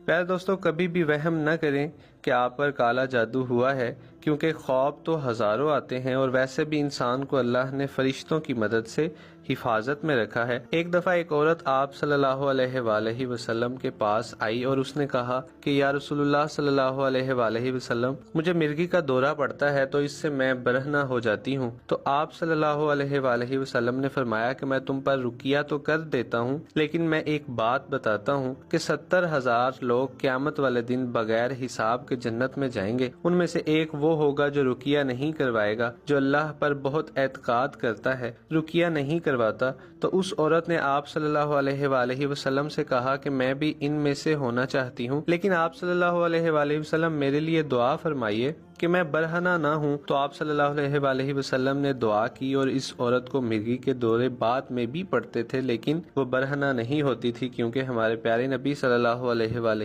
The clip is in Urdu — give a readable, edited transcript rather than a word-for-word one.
پیارے دوستو، کبھی بھی وہم نہ کریں کہ آپ پر کالا جادو ہوا ہے، کیونکہ خواب تو ہزاروں آتے ہیں اور ویسے بھی انسان کو اللہ نے فرشتوں کی مدد سے حفاظت میں رکھا ہے۔ ایک دفعہ ایک عورت آپ صلی اللہ علیہ وآلہ وسلم کے پاس آئی اور اس نے کہا کہ یا رسول اللہ صلی اللہ علیہ وآلہ وسلم، مجھے مرگی کا دورہ پڑتا ہے تو اس سے میں برہنہ ہو جاتی ہوں۔ تو آپ صلی اللہ علیہ وآلہ وسلم نے فرمایا کہ میں تم پر رقیہ تو کر دیتا ہوں، لیکن میں ایک بات بتاتا ہوں کہ 70,000 لوگ قیامت والے دن بغیر حساب کے جنت میں جائیں گے۔ ان میں سے ایک وہ ہوگا جو رقیہ نہیں کروائے گا، جو اللہ پر بہت اعتقاد کرتا ہے، رقیہ نہیں کرواتا۔ تو اس عورت نے آپ صلی اللہ علیہ وآلہ وسلم سے کہا کہ میں بھی ان میں سے ہونا چاہتی ہوں، لیکن آپ صلی اللہ علیہ وآلہ وسلم میرے لیے دعا فرمائیے کہ میں برہنہ نہ ہوں۔ تو آپ صلی اللہ علیہ وآلہ وسلم نے دعا کی اور اس عورت کو مرگی کے دورے بعد میں بھی پڑتے تھے، لیکن وہ برہنہ نہیں ہوتی تھی، کیونکہ ہمارے پیارے نبی صلی اللہ علیہ وآلہ